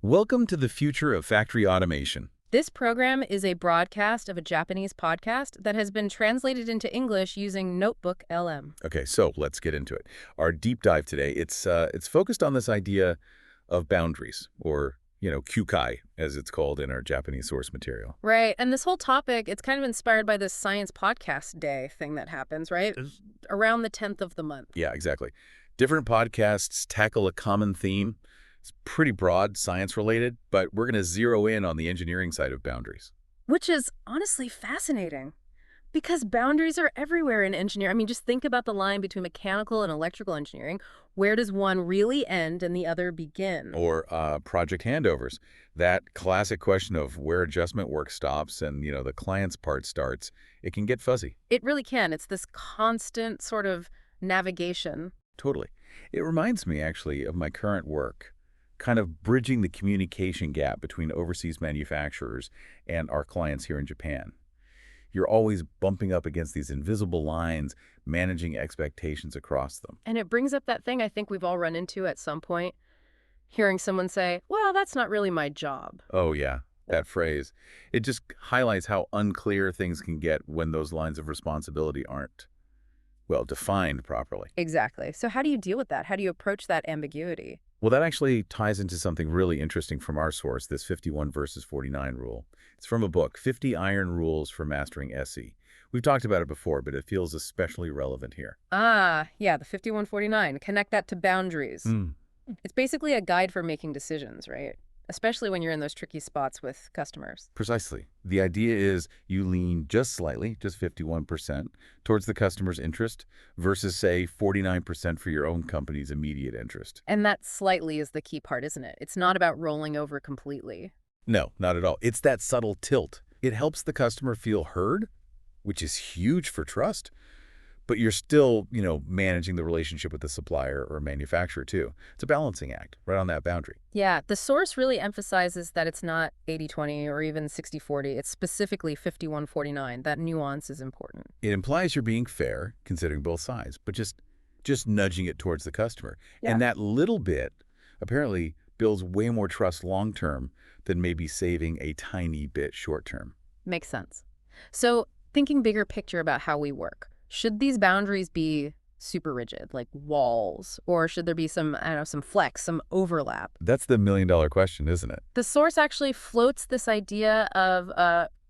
Welcome to the future of factory automation. This program is a broadcast of a Japanese podcast that has been translated into English using Notebook LM. Okay, so let's get into it. Our deep dive today, it's focused on this idea of boundaries, or, kyukai, as it's called in our Japanese source material. Right, and this whole topic, it's kind of inspired by this Science Podcast Day thing that happens, right? Around the 10th of the month. Yeah, exactly. Different podcasts tackle a common theme. It's pretty broad, science-related, but we're going to zero in on the engineering side of boundaries. Which is honestly fascinating because boundaries are everywhere in engineering. I mean, just think about the line between mechanical and electrical engineering. Where does one really end and the other begin? Or project handovers. That classic question of where adjustment work stops and, the client's part starts, it can get fuzzy. It really can. It's this constant sort of navigation. Totally. It reminds me, actually, of my current work, kind of bridging the communication gap between overseas manufacturers and our clients here in Japan. You're always bumping up against these invisible lines, managing expectations across them. And it brings up that thing I think we've all run into at some point, hearing someone say, well, that's not really my job. Oh, yeah, that phrase. It just highlights how unclear things can get when those lines of responsibility aren't, well, defined properly. Exactly. So how do you deal with that? How do you approach that ambiguity? Well, that actually ties into something really interesting from our source, this 51 versus 49 rule. It's from a book, 50 Iron Rules for Mastering Scie. We've talked about it before, but it feels especially relevant here. Ah, yeah, the 5149. Connect that to boundaries. It's basically a guide for making decisions, right? Especially when you're in those tricky spots with customers. Precisely. The idea is you lean just slightly, just 51%, towards the customer's interest versus, say, 49% for your own company's immediate interest. And that slightly is the key part, isn't it? It's not about rolling over completely. No, not at all. It's that subtle tilt. It helps the customer feel heard, which is huge for trust, but you're still, managing the relationship with the supplier or manufacturer too. It's a balancing act right on that boundary. Yeah, the source really emphasizes that it's not 80-20 or even 60-40. It's specifically 51-49. That nuance is important. It implies you're being fair, considering both sides, but just nudging it towards the customer. Yeah. And that little bit apparently builds way more trust long-term than maybe saving a tiny bit short-term. Makes sense. So thinking bigger picture about how we work. Should these boundaries be super rigid, like walls, or should there be some, some flex, some overlap? That's the million-dollar question, isn't it? The source actually floats this idea of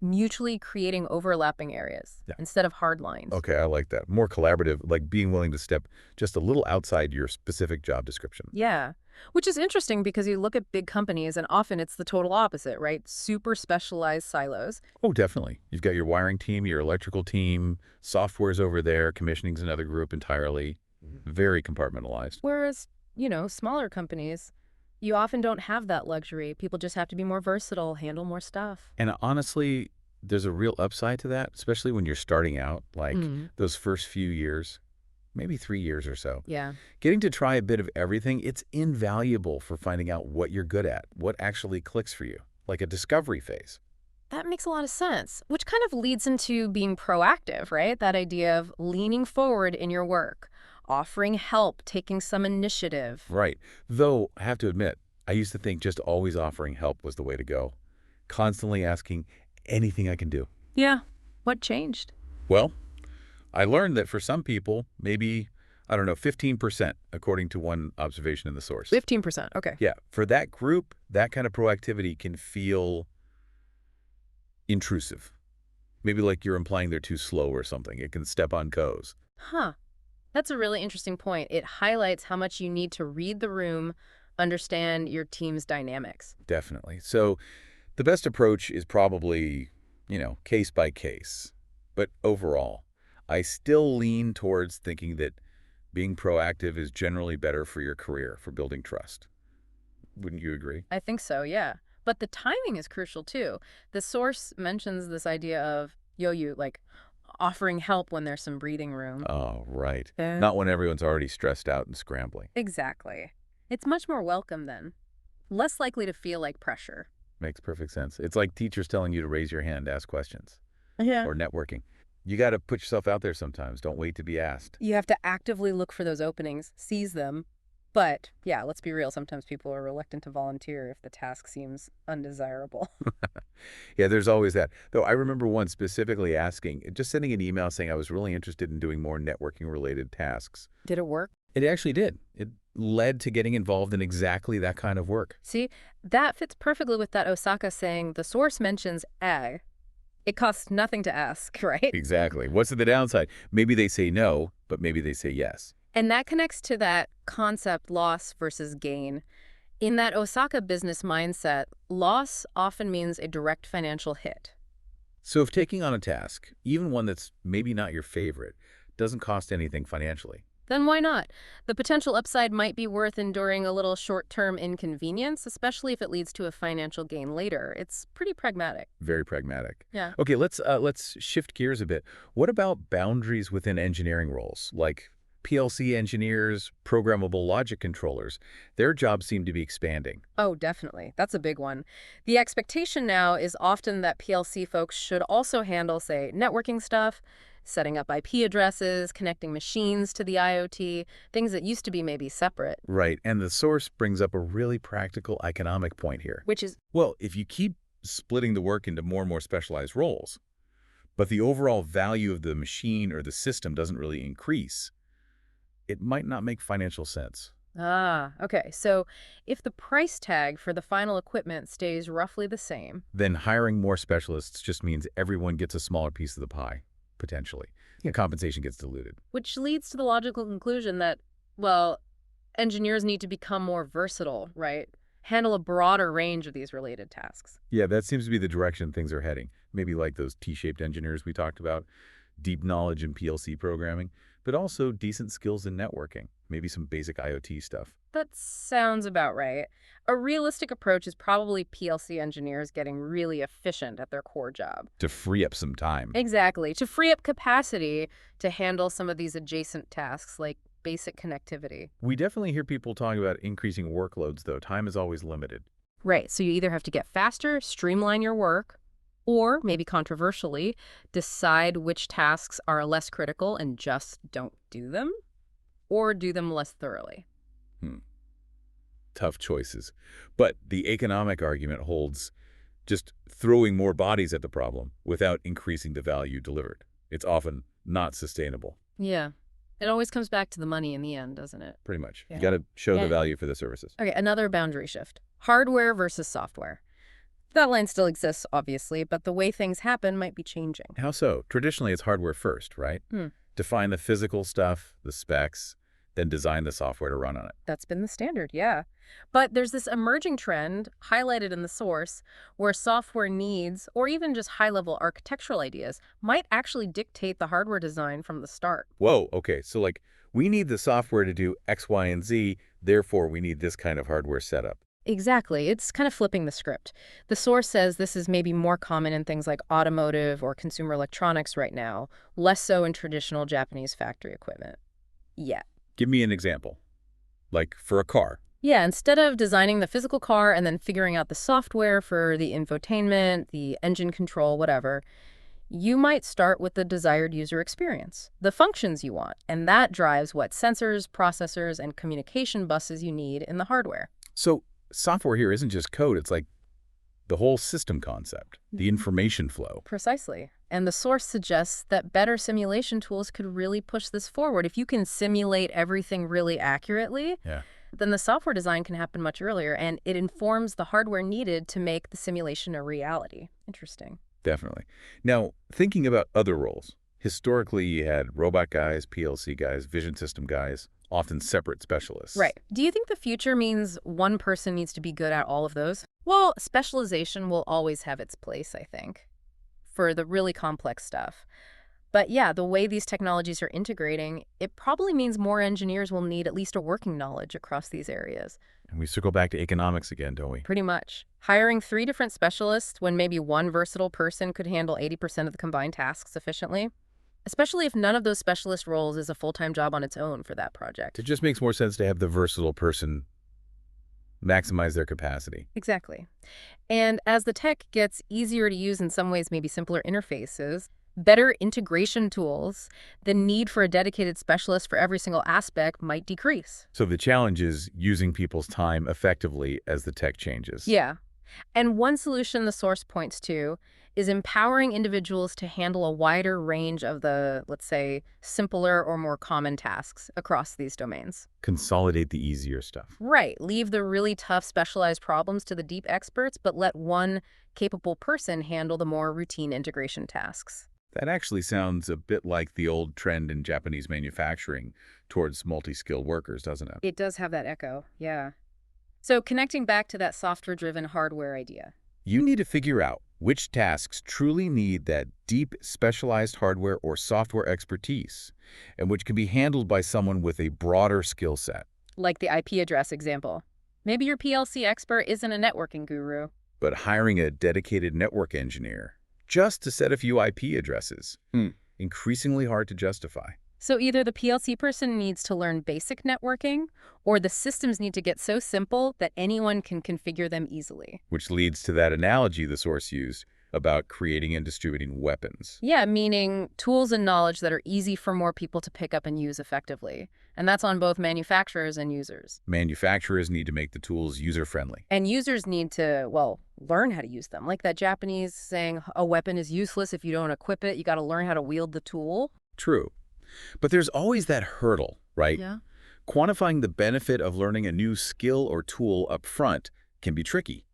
mutually creating overlapping areas instead of hard lines. Okay, I like that. More collaborative, like being willing to step just a little outside your specific job description. Yeah, which is interesting because you look at big companies and often it's the total opposite, right? Super specialized silos. Oh, definitely. You've got your wiring team, your electrical team, software's over there, commissioning's another group entirely. Very compartmentalized. Whereas, smaller companies, you often don't have that luxury. People just have to be more versatile, handle more stuff. And honestly, there's a real upside to that, especially when you're starting out, like those first few years, maybe 3 years or so. Yeah. Getting to try a bit of everything, it's invaluable for finding out what you're good at, what actually clicks for you, like a discovery phase. That makes a lot of sense, which kind of leads into being proactive, right? That idea of leaning forward in your work, offering help, taking some initiative. Right. Though, I have to admit, I used to think just always offering help was the way to go. Constantly asking anything I can do. Yeah. What changed? Well, I learned that for some people, maybe, 15%, according to one observation in the source. 15%. Okay. Yeah. For that group, that kind of proactivity can feel intrusive. Maybe like you're implying they're too slow or something. It can step on toes. Huh. That's a really interesting point. It highlights how much you need to read the room, understand your team's dynamics. Definitely. So the best approach is probably, case by case. But overall, I still lean towards thinking that being proactive is generally better for your career, for building trust. Wouldn't you agree? I think so, yeah. But the timing is crucial, too. The source mentions this idea of offering help when there's some breathing room. Oh, right. Not when everyone's already stressed out and scrambling. Exactly. It's much more welcome then. Less likely to feel like pressure. Makes perfect sense. It's like teachers telling you to raise your hand, ask questions. Yeah. Or networking. You got to put yourself out there sometimes. Don't wait to be asked. You have to actively look for those openings, seize them, But yeah, let's be real. Sometimes people are reluctant to volunteer if the task seems undesirable. Yeah, there's always that. Though I remember once specifically asking, just sending an email saying I was really interested in doing more networking-related tasks. Did it work? It actually did. It led to getting involved in exactly that kind of work. See, that fits perfectly with that Osaka saying the source mentions A. It costs nothing to ask, right? Exactly. What's the downside? Maybe they say no, but maybe they say yes. And that connects to that concept loss versus gain. In that Osaka business mindset, loss often means a direct financial hit. So if taking on a task, even one that's maybe not your favorite, doesn't cost anything financially. Then why not? The potential upside might be worth enduring a little short-term inconvenience, especially if it leads to a financial gain later. It's pretty pragmatic. Very pragmatic. Yeah. Okay, let's shift gears a bit. What about boundaries within engineering roles, like PLC engineers, programmable logic controllers? Their jobs seem to be expanding. Oh, definitely. That's a big one. The expectation now is often that PLC folks should also handle, say, networking stuff, setting up IP addresses, connecting machines to the IoT, things that used to be maybe separate. Right, and the source brings up a really practical economic point here. Which is, Well, if you keep splitting the work into more and more specialized roles, but the overall value of the machine or the system doesn't really increase, it might not make financial sense. okay. So if the price tag for the final equipment stays roughly the same, Then hiring more specialists just means everyone gets a smaller piece of the pie, potentially. Yeah, compensation gets diluted. which leads to the logical conclusion that, well, engineers need to become more versatile, right? Handle a broader range of these related tasks. Yeah, that seems to be the direction things are heading. Maybe like those T-shaped engineers we talked about, deep knowledge in PLC programming, but also decent skills in networking, maybe some basic IoT stuff. That sounds about right. A realistic approach is probably PLC engineers getting really efficient at their core job. To free up some time. Exactly, to free up capacity to handle some of these adjacent tasks like basic connectivity. We definitely hear people talking about increasing workloads, though. Time is always limited. Right, so you either have to get faster, streamline your work, or, maybe controversially, decide which tasks are less critical and just don't do them, or do them less thoroughly. Hmm. Tough choices. But the economic argument holds just throwing more bodies at the problem without increasing the value delivered. It's often not sustainable, Yeah. It always comes back to the money in the end, doesn't it? pretty much. Yeah. You got to show Yeah. the value for the services. Okay, another boundary shift. Hardware versus software. That line still exists, obviously, but the way things happen might be changing. How so? Traditionally, it's hardware first, right? Hmm. Define the physical stuff, the specs, then design the software to run on it. That's been the standard, yeah. But there's this emerging trend, highlighted in the source, where software needs, or even just high-level architectural ideas, might actually dictate the hardware design from the start. Whoa, okay, so like, we need the software to do X, Y, and Z, therefore we need this kind of hardware setup. Exactly. It's kind of flipping the script. The source says this is maybe more common in things like automotive or consumer electronics right now, less so in traditional Japanese factory equipment. Yeah. Give me an example. Like, for a car. Yeah, instead of designing the physical car and then figuring out the software for the infotainment, the engine control, whatever, you might start with the desired user experience, the functions you want, and that drives what sensors, processors, and communication buses you need in the hardware. So, software here isn't just code, it's like the whole system concept, the information flow. Precisely. And the source suggests that better simulation tools could really push this forward. If you can simulate everything really accurately, Yeah. then the software design can happen much earlier, and it informs the hardware needed to make the simulation a reality. Interesting. Definitely. Now, thinking about other roles, historically you had robot guys, PLC guys, vision system guys, often separate specialists. Right. Do you think the future means one person needs to be good at all of those? Well, specialization will always have its place, I think, for the really complex stuff. But yeah, the way these technologies are integrating, it probably means more engineers will need at least a working knowledge across these areas. And we circle back to economics again, don't we? Pretty much. Hiring 3 different specialists when maybe one versatile person could handle 80% of the combined tasks efficiently, especially if none of those specialist roles is a full-time job on its own for that project. It just makes more sense to have the versatile person maximize their capacity. Exactly. And as the tech gets easier to use, in some ways maybe simpler interfaces, Better integration tools, the need for a dedicated specialist for every single aspect might decrease. So the challenge is using people's time effectively as the tech changes. Yeah. And one solution the source points to is empowering individuals to handle a wider range of the, let's say, simpler or more common tasks across these domains. Consolidate the easier stuff. Right. Leave the really tough specialized problems to the deep experts, but let one capable person handle the more routine integration tasks. That actually sounds a bit like the old trend in Japanese manufacturing towards multi-skilled workers, doesn't it? It does have that echo, yeah. So connecting back to that software-driven hardware idea. You need to figure out which tasks truly need that deep, specialized hardware or software expertise, and which can be handled by someone with a broader skill set. Like the IP address example. Maybe your PLC expert isn't a networking guru. But hiring a dedicated network engineer just to set a few IP addresses, increasingly hard to justify. So either the PLC person needs to learn basic networking, or the systems need to get so simple that anyone can configure them easily. Which leads to that analogy the source used about creating and distributing weapons. Yeah, meaning tools and knowledge that are easy for more people to pick up and use effectively. And that's on both manufacturers and users. Manufacturers need to make the tools user-friendly. And users need to, well, learn how to use them. Like that Japanese saying, a weapon is useless if you don't equip it. You got to learn how to wield the tool. True. But there's always that hurdle, right? Yeah. Quantifying the benefit of learning a new skill or tool up front can be tricky.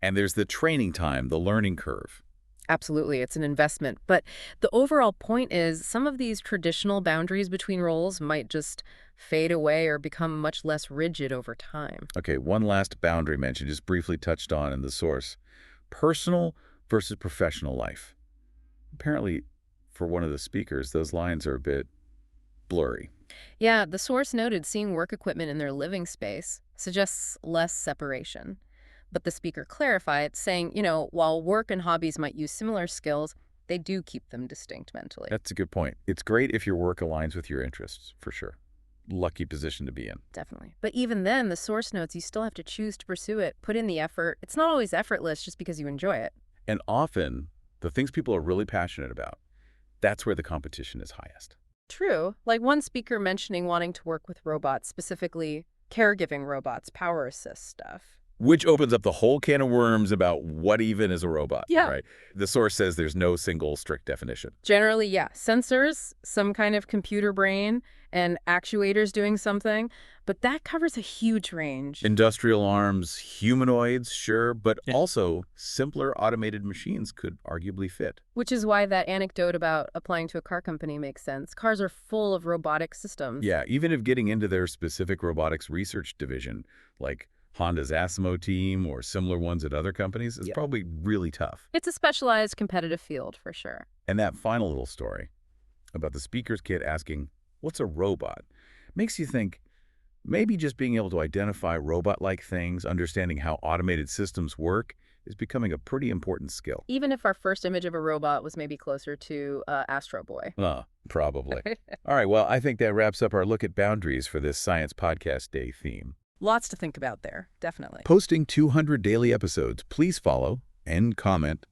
And there's the training time, the learning curve. Absolutely, it's an investment. But the overall point is some of these traditional boundaries between roles might just fade away or become much less rigid over time. Okay, one last boundary mention, just briefly touched on in the source. Personal versus professional life. Apparently, for one of the speakers, those lines are a bit blurry. Yeah, the source noted seeing work equipment in their living space suggests less separation. But the speaker clarified, saying, while work and hobbies might use similar skills, they do keep them distinct mentally. That's a good point. It's great if your work aligns with your interests, for sure. Lucky position to be in. Definitely. But even then, the source notes you still have to choose to pursue it, put in the effort. It's not always effortless just because you enjoy it. And often, the things people are really passionate about, that's where the competition is highest. True. Like one speaker mentioning wanting to work with robots, specifically caregiving robots, power assist stuff. Which opens up the whole can of worms about what even is a robot, Yeah. right? The source says there's no single strict definition. Generally, yeah. Sensors, some kind of computer brain, and actuators doing something. But that covers a huge range. Industrial arms, humanoids, sure, but also simpler automated machines could arguably fit. Which is why that anecdote about applying to a car company makes sense. Cars are full of robotic systems. Yeah, even if getting into their specific robotics research division, like Honda's Asimo team or similar ones at other companies, is probably really tough. It's a specialized competitive field for sure. And that final little story about the speaker's kid asking, "What's a robot?" makes you think maybe just being able to identify robot-like things, understanding how automated systems work, is becoming a pretty important skill. Even if our first image of a robot was maybe closer to Astro Boy. Probably. All right, well, I think that wraps up our look at boundaries for this Science Podcast Day theme. Lots to think about there, definitely. Posting 200 daily episodes. Please follow and comment